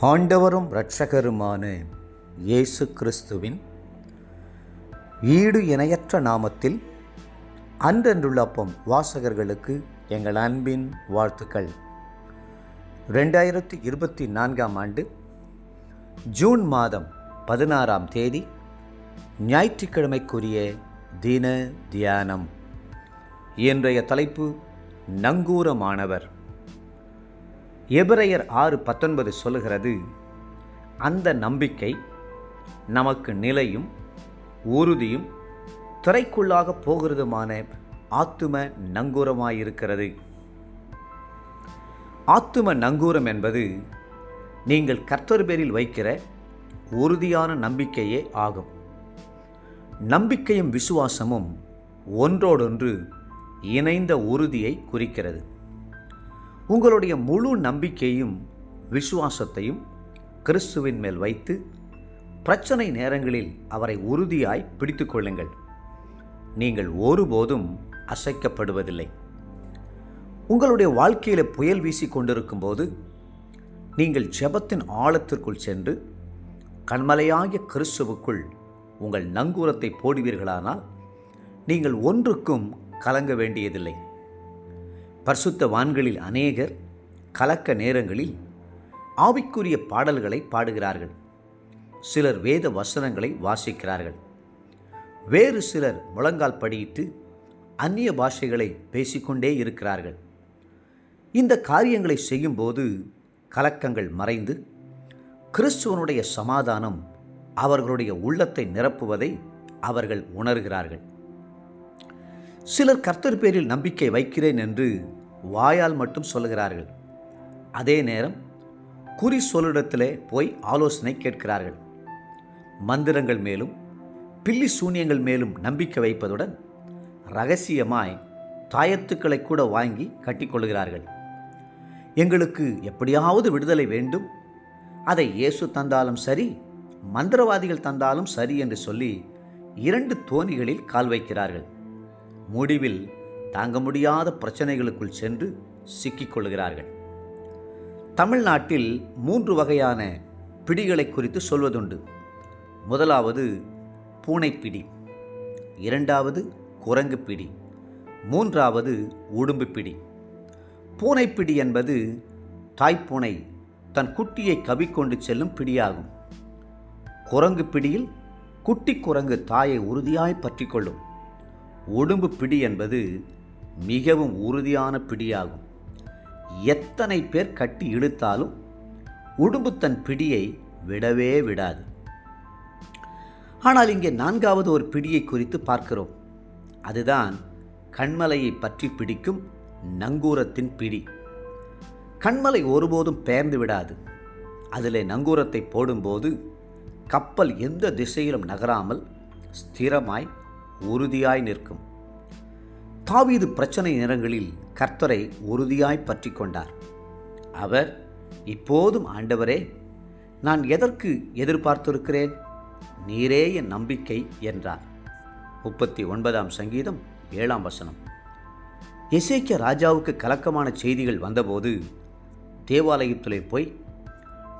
ஆண்டவரும் இரட்சகருமான இயேசு கிறிஸ்துவின் ஈடு இணையற்ற நாமத்தில் அன்றன்றுள்ள அப்பம் வாசகர்களுக்கு எங்கள் அன்பின் வாழ்த்துக்கள். 2024 ஆண்டு ஜூன் மாதம் 16ஆம் தேதி ஞாயிற்றுக்கிழமைக்குரிய தின தியானம். இன்றைய தலைப்பு நங்கூரமானவர். எபிரெயர் 6:19 சொல்லுகிறது, அந்த நம்பிக்கை நமக்கு நிலையும் உறுதியும் திரைக்குள்ளாக போகிறதுமான ஆத்தும நங்கூரமாயிருக்கிறது. ஆத்தும நங்கூரம் என்பது நீங்கள் கர்த்தர் பேரில் வைக்கிற உறுதியான நம்பிக்கையே ஆகும். நம்பிக்கையும் விசுவாசமும் ஒன்றோடொன்று இணைந்த உறுதியை குறிக்கிறது. உங்களுடைய முழு நம்பிக்கையும் விசுவாசத்தையும் கிறிஸ்துவின் மேல் வைத்து பிரச்சனை நேரங்களில் அவரை உறுதியாய் பிடித்து கொள்ளுங்கள். நீங்கள் ஒருபோதும் அசைக்கப்படுவதில்லை. உங்களுடைய வாழ்க்கையில் புயல் வீசி கொண்டிருக்கும் போது நீங்கள் ஜெபத்தின் ஆழத்திற்குள் சென்று கண்மலையாகிய கிறிஸ்துவுக்குள் உங்கள் நங்கூரத்தை போடுவீர்களானால் நீங்கள் ஒன்றுக்கும் கலங்க வேண்டியதில்லை. பரிசுத்தவான்களில் அநேகர் கலக்க நேரங்களில் ஆவிக்குரிய பாடல்களை பாடுகிறார்கள். சிலர் வேத வசனங்களை வாசிக்கிறார்கள். வேறு சிலர் முழங்கால் படியிட்டு அந்நிய பாஷைகளை பேசிக்கொண்டே இருக்கிறார்கள். இந்த காரியங்களை செய்யும்போது கலக்கங்கள் மறைந்து கிறிஸ்துவனுடைய சமாதானம் அவர்களுடைய உள்ளத்தை நிரப்புவதை அவர்கள் உணர்கிறார்கள். சிலர் கர்த்தர் பேரில் நம்பிக்கை வைக்கிறேன் என்று வாயால் மட்டும் சொல்லுகிறார்கள். அதே நேரம் குறி சொல்லிடத்திலே போய் ஆலோசனை கேட்கிறார்கள். மந்திரங்கள் மேலும் பில்லி சூனியங்கள் மேலும் நம்பிக்கை வைப்பதுடன் இரகசியமாய் தாயத்துக்களை கூட வாங்கி கட்டிக்கொள்கிறார்கள். எங்களுக்கு எப்படியாவது விடுதலை வேண்டும், அதை இயேசு தந்தாலும் சரி, மந்திரவாதிகள் தந்தாலும் சரி என்று சொல்லி 2 தோணிகளில் கால் வைக்கிறார்கள். முடிவில் தாங்க முடியாத பிரச்சனைகளுக்குள் சென்று சிக்கிக்கொள்கிறார்கள். தமிழ்நாட்டில் 3 வகையான பிடிகளை குறித்து சொல்வதுண்டு. முதலாவது பூனைப்பிடி, 2வது குரங்கு பிடி, 3வது உடும்பு பிடி. பூனைப்பிடி என்பது தாய்ப்பூனை தன் குட்டியை கவிக்கொண்டு செல்லும் பிடியாகும். குரங்கு பிடியில் குட்டி குரங்கு தாயை உறுதியாய் பற்றி கொள்ளும். உடும்பு பிடி என்பது மிகவும் உறுதியான பிடியாகும். எத்தனை பேர் கட்டி இழுத்தாலும் உடும்பு தன் பிடியை விடவே விடாது. ஆனால் இங்கே 4வது ஒரு பிடியை குறித்து பார்க்கிறோம். அதுதான் கண்மலையை பற்றி பிடிக்கும் நங்கூரத்தின் பிடி. கண்மலை ஒருபோதும் பெயர்ந்து விடாது. அதில் நங்கூரத்தை போடும்போது கப்பல் எந்த திசையிலும் நகராமல் ஸ்திரமாய் உறுதியாய் நிற்கும். தாவீது பிரச்சனை நேரங்களில் கர்த்தரை உறுதியாய் பற்றி கொண்டார். அவர், இப்போதும் ஆண்டவரே, நான் எதற்கு எதிர்பார்த்திருக்கிறேன், நீரே என் நம்பிக்கை என்றார். 39ஆம் சங்கீதம் 7ஆம் வசனம். எசேக்கியா ராஜாவுக்கு கலக்கமான செய்திகள் வந்தபோது தேவாலயத்திலே போய்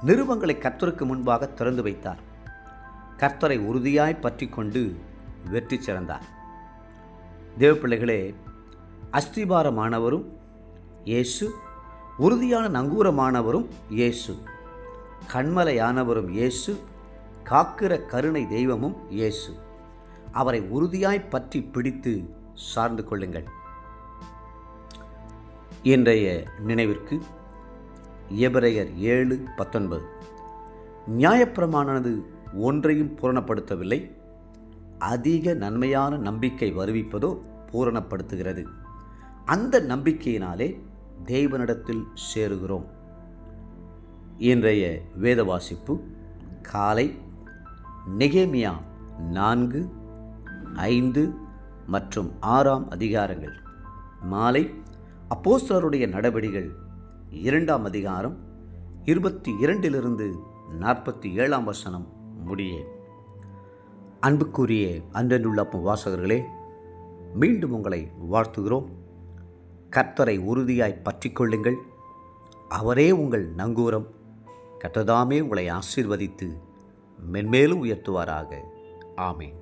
நிருபங்களை கர்த்தருக்கு முன்பாக திறந்து வைத்தார். கர்த்தரை உறுதியாய் பற்றி கொண்டு வெற்றி சிறந்தார். தேவப்பிள்ளைகளே, அஸ்திபாரமானவரும் இயேசு, உறுதியான நங்கூரமானவரும் இயேசு, கண்மலையானவரும் இயேசு, காக்கிற கருணை தெய்வமும் இயேசு. அவரை உறுதியாய் பற்றி பிடித்து சார்ந்து கொள்ளுங்கள். இன்றைய நினைவிற்கு எபிரெயர் 7:19. நியாயப்பிரமானது ஒன்றையும் பூரணப்படுத்தவில்லை, அதிக நன்மையான நம்பிக்கை வருவிப்பதோ பூரணப்படுத்துகிறது. அந்த நம்பிக்கையினாலே தேவனிடத்தில் சேருகிறோம். இன்றைய வேத வாசிப்பு காலை நெகேமியா 4, 5 மற்றும் 6ஆம் அதிகாரங்கள். மாலை அப்போஸ்தலருடைய நடபடிகள் 2ஆம் அதிகாரம் 22 47ஆம் வசனம் முடிய. அன்புக்குரிய அன்றன்றுள்ள வாசகர்களே, மீண்டும் உங்களை வாழ்த்துகிறோம். கர்த்தரை உறுதியாய் பற்றிக்கொள்ளுங்கள். அவரே உங்கள் நங்கூரம். கர்த்தர்தாமே உங்களை ஆசீர்வதித்து மென்மேலும் உயர்த்துவாராக. ஆமென்.